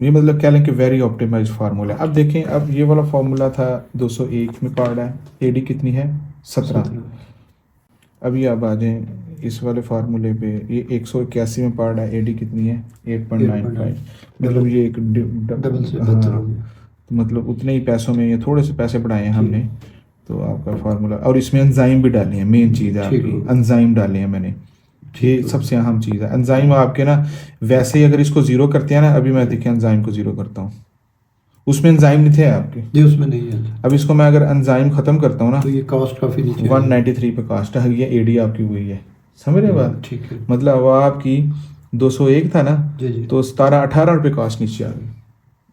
ये मतलब कह लें कि वेरी ऑप्टिमाइज फार्मूला है। अब देखें, अब ये वाला फार्मूला था 201 में पढ़ रहा है, एडी कितनी है 17। अभी आप आ जाएं इस वाले फार्मूले पे, ये 181 में पढ़ रहा है, एडी कितनी है 8.95। मतलब ये एक डबल से बेहतर हो हाँ, गया। तो मतलब उतने ही पैसों में ये थोड़े से पैसे बढ़ाए हैं हमने। तो आपका फार्मूला, और इसमें एंजाइम भी डाले हैं, मेन चीज़ है ठीक आपकी, हो गया। एंजाइम डाले हैं मैंने। ये ठीक हो सबसे अहम चीज़ है एंजाइम आपके ना। वैसे ही अगर इसको ज़ीरो करते हैं ना, अभी मैं देखिए एंजाइम को ज़ीरो करता हूँ, उसमें एंजाइम नहीं थे आपके। ये उसमें नहीं है अब इसको मैं अगर एंजाइम ख़त्म करता हूँ ना, तो ये कास्ट काफ़ी नीचे आ 193 पे कास्ट है, ये एडी आपकी हुई है। समझ रहे बात? ठीक है। मतलब अब आपकी 201 था ना, जी जी। तो 17-18 रुपये कास्ट नीचे आ गई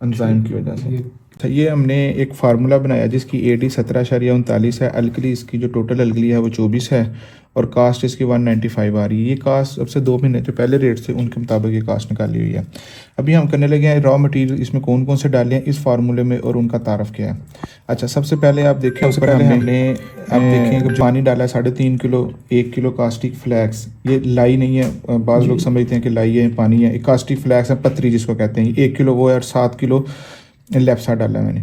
एंजाइम की वजह से। तो ये हमने एक फार्मूला बनाया जिसकी एडी 17.39 है, अल्कली इसकी जो टोटल अल्कली है वो 24 है, और कास्ट इसकी 195 आ रही है। ये कास्ट अब से 2 महीने जो पहले रेट से उनके मुताबिक ये कास्ट निकाली हुई है। अभी हम करने लगे हैं रॉ मटेरियल इसमें कौन कौन से डाले हैं इस फार्मूले में और उनका तारफ़ क्या है। अच्छा, सबसे पहले आप देखें, ऊपर हमने आप देखें कि पानी डाला है 3.5 किलो, 1 किलो कास्टिक फ्लैक्स। ये लाई नहीं है, बाज़ लोग समझते हैं कि लाई है पानी है, कास्टिक फ्लैक्स है, पत्री जिसको कहते हैं। 1 किलो वो है, और 7 किलो लेप्सा डाला मैंने।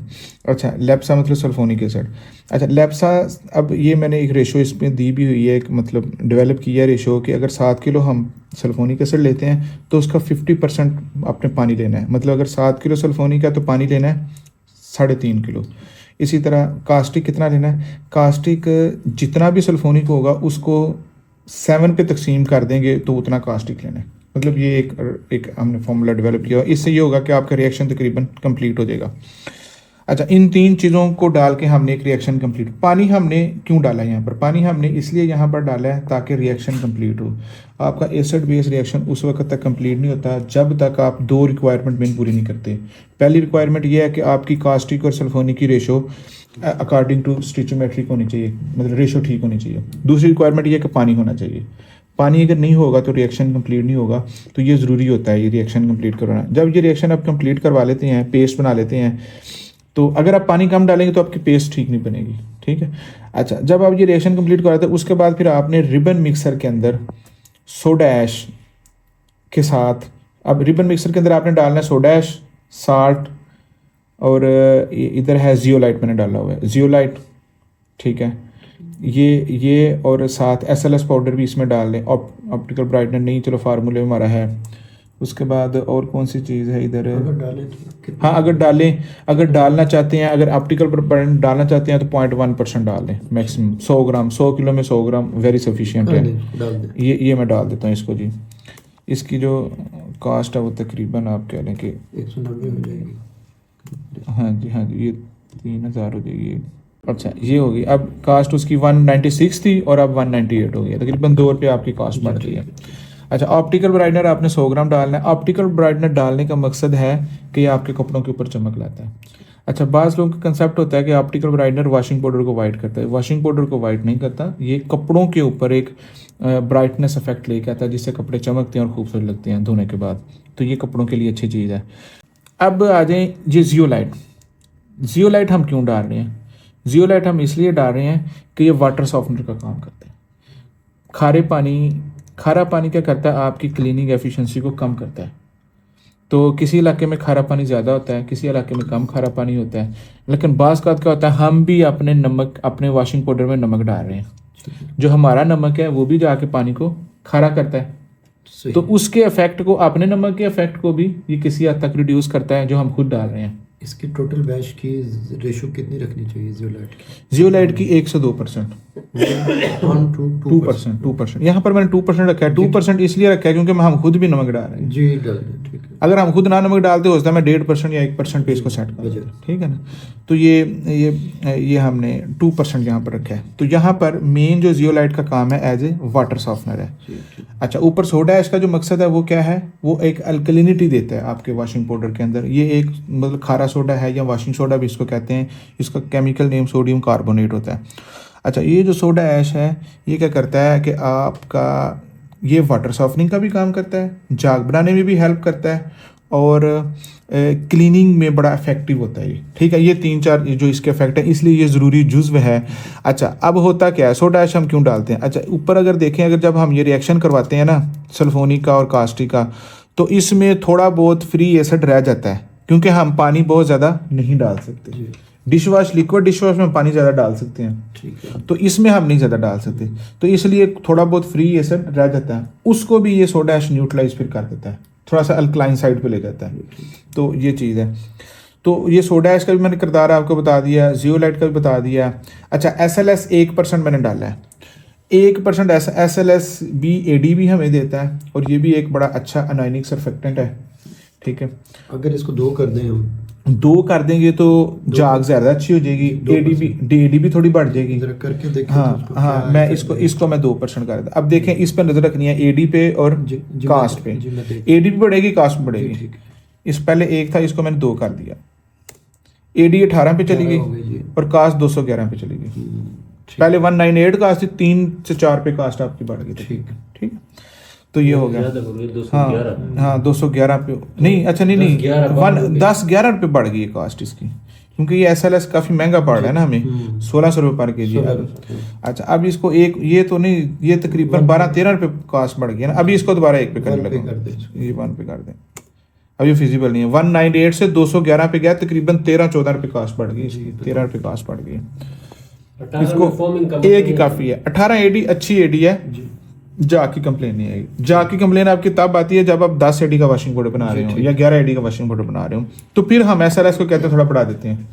अच्छा, लेप्सा मतलब सल्फोनिक एसिड। अच्छा, लेप्सा, अब ये मैंने एक रेशो इसमें दी भी हुई है, एक मतलब डेवलप किया है रेशो कि अगर 7 किलो हम सल्फोनिक एसिड लेते हैं तो उसका 50% आपने पानी लेना है। मतलब अगर 7 किलो सल्फोनिक है तो पानी लेना है 3.5 किलो। इसी तरह कास्टिक कितना लेना है, कास्टिक जितना भी सल्फोनिक होगा उसको 7 पे तकसीम कर देंगे तो उतना कास्टिक लेना है। मतलब ये एक हमने फार्मूला डेवलप किया, इससे ये होगा कि आपका रिएक्शन तकरीबन कंप्लीट हो जाएगा। अच्छा, इन 3 चीज़ों को डाल के हमने एक रिएक्शन कंप्लीट। पानी हमने क्यों डाला है यहाँ पर, पानी हमने इसलिए यहाँ पर डाला है ताकि रिएक्शन कंप्लीट हो। आपका एसिड बेस रिएक्शन उस वक्त तक कंप्लीट नहीं होता जब तक आप 2 रिक्वायरमेंट मेन पूरी नहीं करते। पहली रिक्वायरमेंट ये है कि आपकी कास्टिक और सल्फोनिक की रेशो अकॉर्डिंग टू स्टिचोमेट्रिक होनी चाहिए, मतलब रेशो ठीक होनी चाहिए। दूसरी रिक्वायरमेंट ये है कि पानी होना चाहिए। पानी अगर नहीं होगा तो रिएक्शन कंप्लीट नहीं होगा। तो ये ज़रूरी होता है ये रिएक्शन कंप्लीट करवाना। जब ये रिएक्शन आप कंप्लीट करवा लेते हैं, पेस्ट बना लेते हैं, तो अगर आप पानी कम डालेंगे तो आपकी पेस्ट ठीक नहीं बनेगी। ठीक है। अच्छा, जब आप ये रिएक्शन कंप्लीट करवाते हैं उसके बाद फिर आपने रिबन मिक्सर के अंदर सोडा ऐश के साथ, अब रिबन मिक्सर के अंदर आपने डालना है सोडा ऐश, साल्ट, और इधर है जियोलाइट मैंने डाला हुआ है, जियोलाइट। ठीक है, ये और साथ SLS पाउडर भी इसमें डाल लें। ऑप्टिकल ब्राइटनर नहीं, चलो फार्मूले में हमारा है। उसके बाद और कौन सी चीज़ है इधर, अगर डालें तो हाँ अगर डालें, अगर डालना चाहते हैं, अगर ऑप्टिकल ब्राइटनर डालना चाहते हैं तो 0.1% डाल लें मैक्सिमम। 100 ग्राम, 100 किलो में 100 ग्राम वेरी सफिशिएंट है। डाल दें। ये मैं डाल देता हूँ इसको जी। इसकी जो कास्ट है वो तकरीबन आप कह लें कि 190 हो जाएगी। हाँ जी, हाँ जी, ये 3000 हो जाएगी। अच्छा, ये होगी। अब कास्ट उसकी 196 थी और अब 198 हो गया, तकरीबन 2 रुपये आपकी कास्ट बढ़ रही है। अच्छा, ऑप्टिकल ब्राइटनर आपने 100 ग्राम डालना है। ऑप्टिकल ब्राइटनर डालने का मकसद है कि ये आपके कपड़ों के ऊपर चमक लाता है। अच्छा, बाज़ लोगों का कंसेप्ट होता है कि ऑप्टिकल ब्राइटनर वॉशिंग पाउडर को वाइट करता है। वॉशिंग पाउडर को वाइट नहीं करता, ये कपड़ों के ऊपर एक ब्राइटनेस इफेक्ट लेके आता है जिससे कपड़े चमकते हैं और खूबसूरत लगते हैं धोने के बाद। तो ये कपड़ों के लिए अच्छी चीज़ है। अब आ जाए ये जियोलाइट। जियोलाइट हम क्यों डाल रहे हैं, जियोलाइट हम इसलिए डाल रहे हैं कि ये वाटर सॉफ्टनर का काम करता है। खारा पानी क्या करता है, आपकी क्लीनिंग एफिशिएंसी को कम करता है। तो किसी इलाके में खारा पानी ज़्यादा होता है, किसी इलाके में कम खारा पानी होता है। लेकिन बाज़ का क्या होता है, हम भी अपने वॉशिंग पाउडर में नमक डाल रहे हैं। जो हमारा नमक है वो भी जाके पानी को खारा करता है। तो उसके इफेक्ट को, अपने नमक के इफेक्ट को भी ये किसी हद तक रिड्यूस करता है जो हम खुद डाल रहे हैं। इसकी टोटल बैच की रेशो कितनी रखनी चाहिए जियोलाइट की? जियोलाइट की 102%, 2%। यहाँ पर मैंने 2% रखा है। 2% इसलिए रखा है क्योंकि हम खुद भी नमक डाल रहे हैं जी, डाल दें। ठीक है, अगर हम खुद ना नमक डालते हो मैं 1.5% या 1% पे इसको सेट कर देता। ठीक है ना। तो ये हमने 2% यहाँ पर रखा है। तो यहाँ पर मेन जो जियोलाइट का काम है एज ए वाटर सॉफ्टनर है। अच्छा, ऊपर सोडा ऐश का जो मकसद है वो क्या है, वो एक अल्कलिनिटी देता है आपके वॉशिंग पाउडर के अंदर। ये एक मतलब खारा सोडा है या वॉशिंग सोडा भी इसको कहते हैं। इसका केमिकल नेम सोडियम कार्बोनेट होता है। अच्छा, ये जो सोडा ऐश है ये क्या करता है कि आपका ये वाटर सॉफ्टनिंग का भी काम करता है, झाग बनाने में भी हेल्प करता है, और क्लीनिंग में बड़ा इफेक्टिव होता है ये। ठीक है, ये 3-4 जो इसके इफेक्ट है, इसलिए ये ज़रूरी जुज़्व है। अच्छा, अब होता क्या है, सोडा ऐश हम क्यों डालते हैं। अच्छा, ऊपर अगर देखें, अगर जब हम ये रिएक्शन करवाते हैं ना सल्फोनिक का और कास्टिक का, तो इसमें थोड़ा बहुत फ्री एसिड रह जाता है। क्योंकि हम पानी बहुत ज़्यादा नहीं डाल सकते। जी dish wash, liquid dish wash में पानी ज़्यादा डाल सकते हैं, ठीक है। तो इसमें हम नहीं ज़्यादा डाल सकते, तो इसलिए थोड़ा बहुत फ्री एसिड रह जाता है, उसको भी ये सोडा ऐश न्यूट्रलाइज फिर कर देता है, थोड़ा सा अल्कलाइन साइड पे ले जाता है। तो ये चीज़ है। तो ये सोडा ऐश का भी मैंने किरदार आपको बता दिया, जियोलाइट का भी बता दिया। अच्छा, SLS 1% मैंने डाला है, 1% SLS भी AD भी हमें देता है, और ये भी एक बड़ा अच्छा अनायनिक सरफेक्टेंट है। ठीक है, अगर इसको 2 कर दें हम, 2 कर देंगे तो जाग ज़्यादा अच्छी हो जाएगी, AD भी थोड़ी बढ़ जाएगी। जरा करके देखें। हाँ तो उसको हाँ, क्या मैं effect इसको मैं 2% कर देता। अब देखें, इस पर नजर रखनी है, AD पे और जी, कास्ट पे। जी, मैं देख- AD भी बढ़ेगी, कास्ट भी बढ़ेगी। ठीक है। इस पहले 1 था, इसको मैंने 2 कर दिया। AD 18 पे चली 18 हो गई गई जी। और कास्ट 211 पे चली गई। ठीक पहले 198 कास्ट थी, 3 से 4 पे कास्ट आपकी बढ़ गई थी। ठीक। ठीक, तो ये हो गया। हाँ हाँ, 211 पे नहीं, अच्छा नहीं नहीं, 10-11 रुपये बढ़ गई है कास्ट इसकी, क्योंकि ये SLS काफ़ी महंगा पड़ रहा है ना हमें, 1600 रुपये पर के जी। अच्छा, अब इसको एक, ये तो नहीं, ये तकरीबन 12-13 रुपये कास्ट बढ़ गई है ना। अभी इसको दोबारा 1 पे करने लगा, ये 1 पे कर दें। अब ये फिजिबल नहीं है, 198 से 211 पे गया, तकरीबन 13-14 रुपये कास्ट बढ़ गई इसकी, 13 रुपये कास्ट बढ़ गई। इसको एक ही काफ़ी है। 18 AD अच्छी AD है, जा की कंप्लेन नहीं आएगी। जा की कंप्लेन आपकी तब आती है जब आप 10 AD का वॉशिंग पाउडर बना रहे हो या 11 AD का वॉशिंग पाउडर बना रहे हो, तो फिर हम SLS को कहते हैं थोड़ा बढ़ा देते हैं।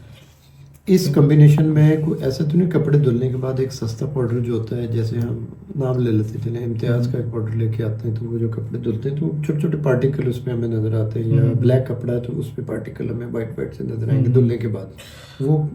इस कॉम्बिनेशन में कोई ऐसा तो नहीं, कपड़े धुलने के बाद एक सस्ता पाउडर जो होता है, जैसे हम नाम ले लेते चले, इम्तियाज का एक पाउडर लेके आते हैं, तो वो जो कपड़े धुलते हैं तो छोटे छोटे पार्टिकल उसमें हमें नजर आते हैं, या ब्लैक कपड़ा है तो उस पे पार्टिकल हमें वाइट वाइट से नजर आएंगे धुलने के बाद, वो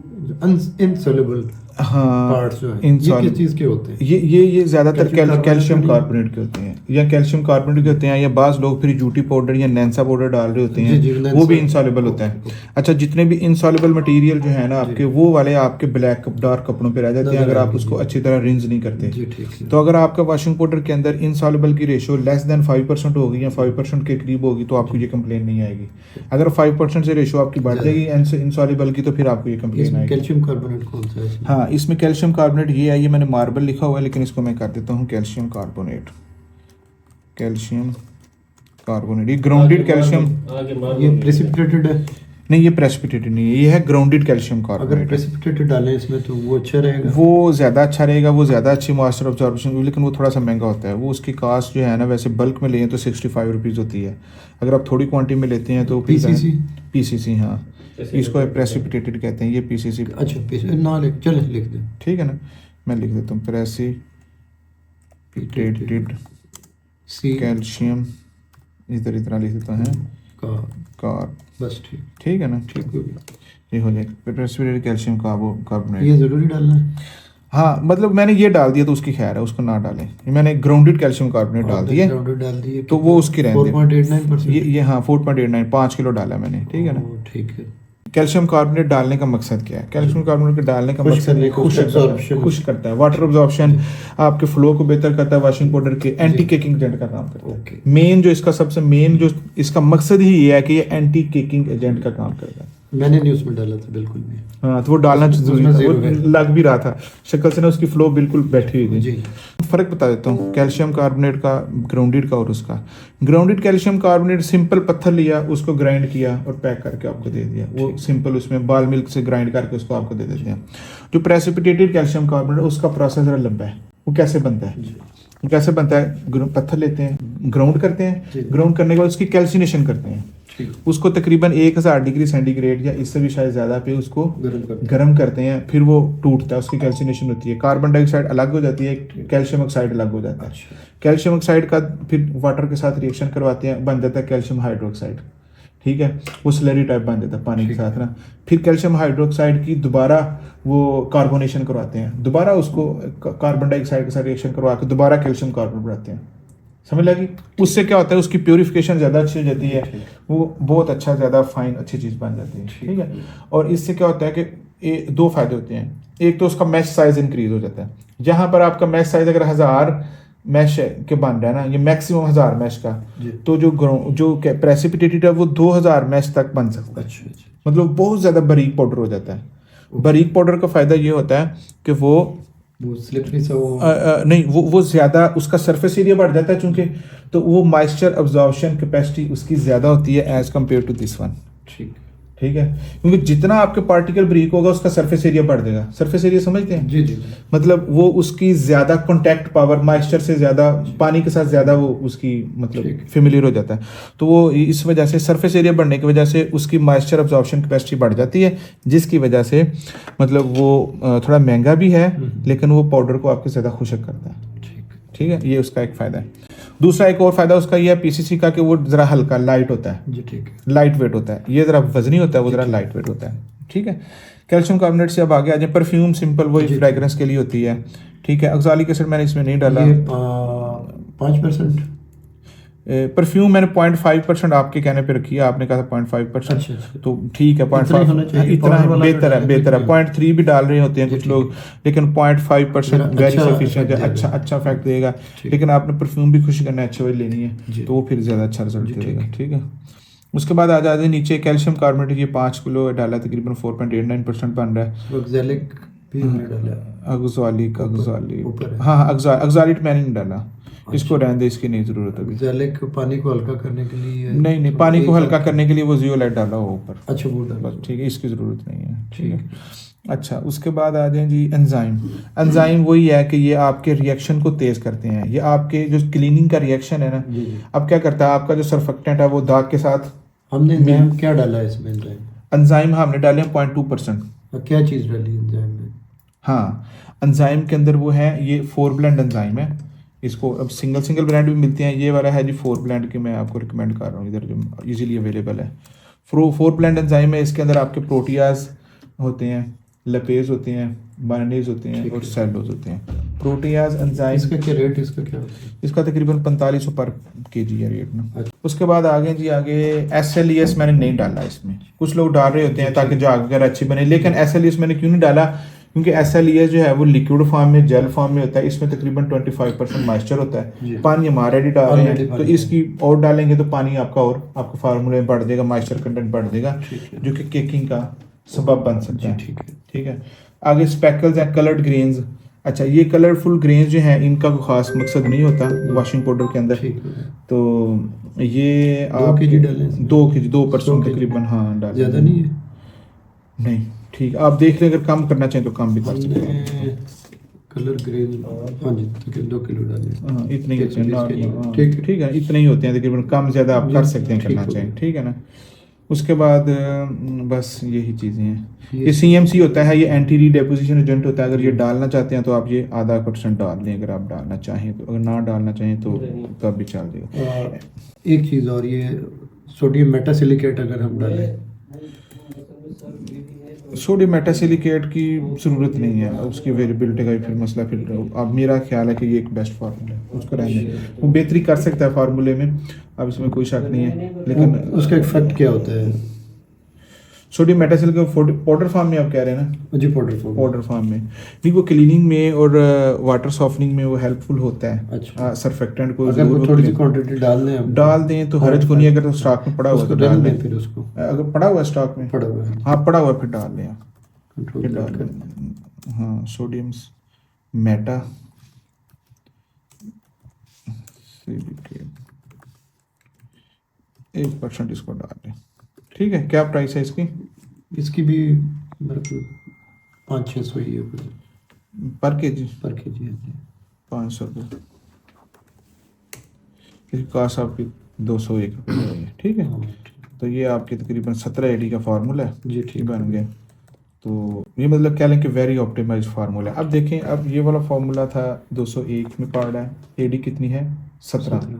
इनसॉल्युबल हाँ, पार्ट्स जो हैं, ये insoluble। किस चीज़ के होते हैं? ये ज़्यादातर कैल्शियम नहीं? कार्बोनेट के होते हैं, या कैल्शियम कार्बोनेट के होते हैं, या बाज़ लोग फिर जूटी पाउडर या नैंसा पाउडर डाल रहे होते जी, जी, हैं, नैंसा। वो भी इंसॉल्युबल होता है। अच्छा, जितने भी इंसॉल्युबल मटेरियल जो है ना आपके, वो वाले आपके ब्लैक डार्क कपड़ों पे रह जाते हैं अगर आप उसको अच्छी तरह रिंस नहीं करते। जी ठीक है। तो अगर आपका वॉशिंग पाउडर के अंदर इंसॉल्युबल की रेशो लेस देन 5% होगी या 5% के करीब होगी, तो आपको ये कंप्लेन नहीं आएगी। अगर 5% से रेशो आपकी बढ़ जाएगी इंसॉल्युबल की, तो फिर आपको ये कंप्लेन इसमें आएगी। कैल्शियम कार्बोनेट कौन सा है इसमें? हाँ, इसमें कैल्शियम कार्बोनेट ये है, ये मैंने मार्बल लिखा हुआ है, लेकिन इसको मैं कर देता हूँ कैल्शियम कार्बोनेट। कैल्शियम कार्बोनेट, ये ग्राउंडेड कैल्शियम, ये प्रेसिपिटेटेड है? नहीं, ये प्रेसिपिटेटेड नहीं है, ये है ग्राउंडेड कैल्शियम अगर कार्बोनेट। प्रेसिपिटेटेड डालें इसमें तो वो अच्छा रहेगा? वो ज़्यादा अच्छा रहेगा, वो ज़्यादा अच्छी मॉइस्चर ऑब्जॉर्प्शन, लेकिन वो थोड़ा सा महंगा होता है। वो उसकी कास्ट जो है ना, वैसे बल्क में लें तो 65 रुपीज़ होती है, अगर आप थोड़ी क्वांटिटी में लेते हैं तो PCC, हाँ, इसको प्रेसिपिटेटेड कहते हैं, ये PCC। अच्छा, ना चले लिख दें। ठीक है ना, मैं लिख देता हूँ प्रेसिपिटेटेड कैल्शियम, इतना लिख देता है कार, बस ठीक। ठीक है ना, ठीक हो गया। ये हो जाएगा प्रेसिपिटेटेड कैल्शियम कार्बोनेट। ये ज़रूरी डालना है? हाँ, मतलब मैंने ये डाल दिया तो उसकी खैर है, उसको ना डालें। मैंने ग्राउंडेड कैल्शियम कार्बोनेट डाल दिया, डाल दिए तो वो उसकी रहने दें। 4.89%। ये हाँ 4.89, 5 किलो डाला मैंने, ठीक है ना। ठीक है। कैल्शियम कार्बोनेट डालने का मकसद क्या है? कैल्शियम कार्बोनेट के डालने का मकसद खुश करता है, वाटर ऑब्जॉर्प्शन, आपके फ्लो को बेहतर करता है, वॉशिंग पाउडर के एंटी केकिंग एजेंट का काम करता है। मेन जो इसका सबसे मेन जो इसका मकसद ही ये है कि ये एंटी केकिंग एजेंट का काम करता है। मैंने नहीं उसमें डाला था बिल्कुल भी। हाँ, तो वो डालना जरूरी था, वो लग भी रहा था शक्ल से ना, उसकी फ्लो बिल्कुल बैठी हुई थी। फ़र्क बता देता हूँ कैल्शियम कार्बोनेट का, ग्राउंडेड का और उसका। ग्राउंडेड कैल्शियम कार्बोनेट सिंपल पत्थर लिया, उसको ग्राइंड किया और पैक करके आपको दे दिया, वो सिंपल उसमें बाल मिल्क से ग्राइंड करके उसको आपको दे देते हैं। जो प्रेसिपिटेटेड कैल्शियम कार्बोनेट, उसका प्रोसेस जरा लंबा है। वो कैसे बनता है? कैसे बनता है? पत्थर लेते हैं, ग्राउंड करते हैं, ग्राउंड करने के बाद उसकी कैल्सिनेशन करते हैं, उसको तकरीबन 1000 डिग्री सेंटीग्रेड या इससे भी शायद ज़्यादा पे उसको गर्म करते हैं, फिर वो टूटता है, उसकी कैल्सिनेशन होती है, कार्बन डाइऑक्साइड अलग हो जाती है, कैल्शियम ऑक्साइड अलग हो जाता है। कैल्शियम ऑक्साइड का फिर वाटर के साथ रिएक्शन करवाते हैं, बन जाता है कैल्शियम हाइड्रोक्साइड, ठीक है, वो स्लरी टाइप बन जाता है पानी के साथ ना। फिर कैल्शियम हाइड्रोक्साइड की दोबारा वो कार्बोनेशन करवाते हैं, दोबारा उसको कार्बन डाइऑक्साइड के साथ रिएक्शन करवा के दोबारा कैल्शियम कार्बोनेट बनाते हैं। समझ लगी? उससे क्या होता है, उसकी प्योरिफिकेशन ज़्यादा अच्छी हो जाती है, वो बहुत अच्छा, ज़्यादा फाइन अच्छी चीज़ बन जाती है, ठीक है। और इससे क्या होता है कि 2 फायदे होते हैं। एक तो उसका मैश साइज इंक्रीज हो जाता है, जहाँ पर आपका मैश साइज अगर 1000 मैश के बन रहा है ना, ये मैक्सिमम 1000 मैश का, तो जो प्रेसिपिटेटेड है वो 2000 मैश तक बन सकता है। मतलब बहुत ज़्यादा बारीक पाउडर हो जाता है। बारीक पाउडर का फ़ायदा ये होता है कि वो स्लिपरी सा नहीं, वो ज़्यादा उसका सरफेस एरिया बढ़ जाता है, चूंकि तो वो मॉइस्चर अब्जॉर्प्शन कैपेसिटी उसकी ज़्यादा होती है as compare to this one. ठीक। ठीक है, क्योंकि जितना आपके पार्टिकल ब्रीक होगा उसका सरफेस एरिया बढ़ जाएगा। सरफेस एरिया समझते हैं? जी जी। मतलब वो उसकी ज्यादा कांटेक्ट पावर मॉइस्चर से ज्यादा, पानी के साथ ज्यादा वो उसकी मतलब ठीक। फेमिलियर हो जाता है। तो वो इस वजह से सरफेस एरिया बढ़ने की वजह से उसकी मॉइस्चर अब्जॉर्प्शन कैपेसिटी बढ़ जाती है, जिसकी वजह से मतलब वो थोड़ा महंगा भी है, लेकिन वो पाउडर को आपके ज्यादा खुशक करता है। ठीक है, ये उसका एक फायदा है। दूसरा एक और फायदा उसका ये है पीसीसी का, कि वो जरा हल्का लाइट होता है, जी ठीक है। लाइट वेट होता है। ये जरा वजनी होता है, वो जरा लाइट वेट होता है। ठीक है, कैल्शियम कार्बोनेट से अब आगे आ जाए। परफ्यूम सिंपल वही फ्रेग्रेंस के लिए होती है। ठीक है, ऑक्सैलिक एसिड मैंने इसमें नहीं डाला। ये 5%। परफ्यूम मैंने 0.5% आपके कहने पे रखी है, आपने कहा था 0.5%। अच्छा, अच्छा। तो ठीक है, इतना ही होना 0.5 चाहिए, इतना powder है, वाला बेहतर है, तो बेहतर है। डालना 0.3 भी डाल रहे होते हैं जी, कुछ ठीक लोग, लेकिन 0.5% मेरा वेरी अच्छा सफिशिएंट है, effect अच्छा देगा। अच्छा इफेक्ट देगा। ठीक। लेकिन आपने परफ्यूम भी खुशी करना है, अच्छे वाली लेनी जी। है, तो वो फिर ज़्यादा अच्छा रिजल्ट जी, ठीक देगा। है। ठीक है, उसके बाद आ जाते हैं नीचे। कैल्शियम कार्बोनेट ये 5 किलो डाला, तकरीबन 4.89% बन रहा है। ऑक्सैलिक भी हमने डाला। अगजॉलिक ऊपर है। हाँ, अगजॉलिट मैंने नहीं डाला, इसको अच्छा। रहने दे, इसकी नहीं ज़रूरत अभी। ऑक्सैलिक पानी को हल्का करने के लिए नहीं नहीं, थोड़ा पानी को एक हल्का आध- करने के लिए वो जियोलाइट डाला हो ऊपर, अच्छा वो डाला। बस। ठीक है, इसकी ज़रूरत नहीं है। ठीक है, ठीक। अच्छा उसके बाद आ जाएं जी एंजाइम। एंजाइम वही है कि ये आपके रिएक्शन को तेज़ करते हैं। ये आपके जो क्लीनिंग का रिएक्शन है ना, जी जी। अब क्या करता है, आपका जो सर्फेक्टेंट है वो दाग के साथ हमने एंजाइम क्या डाला है इसमें? एंजाइम एंजाइम हमने डाले हैं 0.2%। क्या चीज़ डाली एंजाइम में? हाँ, एंजाइम के अंदर वो है, ये 4 ब्लेंड एंजाइम है। इसको अब सिंगल सिंगल ब्रांड भी मिलते हैं, ये वाला है जी 4 ब्लेंड की, मैं आपको रिकमेंड कर रहा हूँ इधर, जो इजीली अवेलेबल है। 4 ब्लेंड एंजाइम है। इसके अंदर आपके प्रोटियाज होते हैं, लपेज होते हैं, मायनेज होते हैं और सेलोज होते हैं। प्रोटियाज एंजाइम, इसका क्या रेट, इसका क्या होता है? इसका तकरीबन 4500 पर केजी है रेट ना। अच्छा। उसके बाद आगे जी आगे SLES मैंने नहीं डाला इसमें। कुछ लोग डाल रहे होते हैं ताकि जाग वगैरह अच्छी बने, लेकिन SLES मैंने क्यों नहीं डाला, क्योंकि SLES जो है वो लिक्विड फॉर्म में, जेल फॉर्म में होता है। इसमें तकरीबन 25% मॉइस्चर होता है। पानी हम ऑलरेडी डाल रहे हैं, तो इसकी और डालेंगे तो पानी आपका और आपके फार्मूले में बढ़ जाएगा, मॉइस्चर कंटेंट बढ़ जाएगा, जो कि केकिंग का सबब बन सकता है। ठीक है, आगे स्पेकल्स हैं, कलर्ड ग्रेन्स। अच्छा, ये कलरफुल ग्रेन्स जो हैं इनका कोई खास मकसद नहीं होता वॉशिंग पाउडर के अंदर। तो ये 2 आप kg डालें इसमें? 2 kg 2% 100 तकरीबन, हाँ डालें। ज़्यादा नहीं है? नहीं, ठीक है, आप देख लें, अगर कम करना चाहें तो कम भी कर सकते हैं। हमने कलर ग्रेन, हाँ जी, तकरीबन 2 किलो डाले। हाँ, इतने ही होते हैं हाँ, ठीक ठीक है, इतने ही होते हैं तकरीबन, कम ज़्यादा आप कर सकते हैं करना चाहें। ठीक है ना। उसके बाद बस यही चीज़ें हैं। ये CMC होता है, ये एंटी रीडेपोजिशन एजेंट होता है। अगर ये डालना चाहते हैं तो आप ये ½ % डाल दें, अगर आप डालना चाहें तो। अगर ना डालना चाहें तो तब भी चल देगा। एक चीज़ और, ये सोडियम मेटासिलिकेट अगर हम डालें, सोडियम मेटासिलिकेट की ज़रूरत नहीं है, उसकी अवेलेबिलिटी का भी फिर मसला। फिर अब मेरा ख्याल है कि ये एक बेस्ट फार्मूला है, उसको रहने दें। वो बेहतरी कर सकता है फार्मूले में, अब इसमें कोई शक नहीं है, लेकिन उसका इफेक्ट क्या होता है? सोडियम मेटासिलिकेट पाउडर फॉर्म में आप कह रहे हैं ना? जी, पाउडर फॉर्म में नहीं, वो क्लीनिंग में और वाटर सॉफ्टनिंग में वो हेल्पफुल होता है। अच्छा। सर्फेक्टेंट को अगर वो थोड़ी सी क्वांटिटी डाल दें तो हरज को नहीं, अगर तो स्टॉक में पड़ा हुआ तो डाल दें। फिर उसको अगर पड़ा हुआ है स्टॉक में, पड़ा हुआ है, हाँ पड़ा हुआ है, फिर डाल दें आप। कंट्रोल फिर डाल कर। दें, हाँ, सोडियम मेटा सिलिकेट 1% इसको डाल दें। ठीक है, क्या प्राइस है इसकी? इसकी भी मेरे को 500-600 ही है पर केजी पर केजी है। 500 रुपये, इसकी कास्ट आपकी 201 रुपये है। ठीक है, तो ये आपके तकरीबन 17 AD का फार्मूला है जी, ठीक बन गया। तो ये मतलब कह लें कि वेरी ऑप्टिमाइज फार्मूला है। अब देखें, अब ये वाला फार्मूला था 201 में पड़ रहा है, AD कितनी है? 17।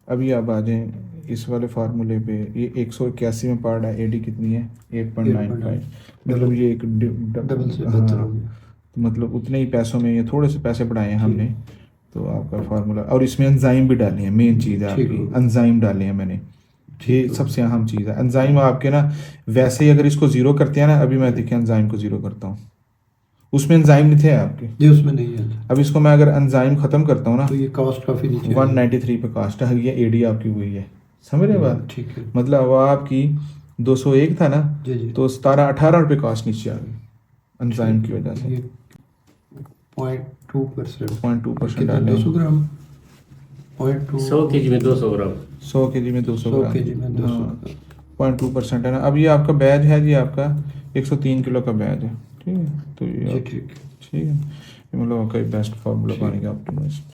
अभी आप आ जाएं इस वाले फार्मूले पे, ये 181 में पड़ रहा है, AD कितनी है? 8.95। मतलब ये एक डबल से बेहतर हो गया। तो मतलब उतने ही पैसों में, ये थोड़े से पैसे बढ़ाए हैं हमने, तो आपका फार्मूला। और इसमें एंजाइम भी डाले हैं, मेन चीज़ है आपकी, एंजाइम डाले हैं मैंने, ये सबसे अहम चीज़ है। एंजाइम आपके ना, वैसे ही अगर इसको ज़ीरो करते हैं ना, अभी मैं देखिए एंजाइम को ज़ीरो करता हूँ, उसमें एंजाइम नहीं थे आपके जी, उसमें नहीं है। अब इसको मैं अगर एंजाइम ख़त्म करता हूँ ना, तो ये कॉस्ट काफ़ी नीचे 193 पे कास्ट है, ये AD आपकी हुई है, समझ रहे बात? ठीक है। मतलब अब आपकी 201 था ना, जी जी, तो 17-18 रुपये कास्ट नीचे आ गई एंजाइम की वजह से। 0.2% डालें, 200 ग्राम 0.2 100 kg में 200 ग्राम 100 kg में 200 ग्राम। kg में 200 हाँ, 0.2% है ना। अब ये आपका बैच है जी, आपका 103 किलो का बैच है, ठीक है। तो ये जी आप- ठीक ठीक है, ये मतलब आपका बेस्ट फार्मूला पानी का ऑप्टिमाइज।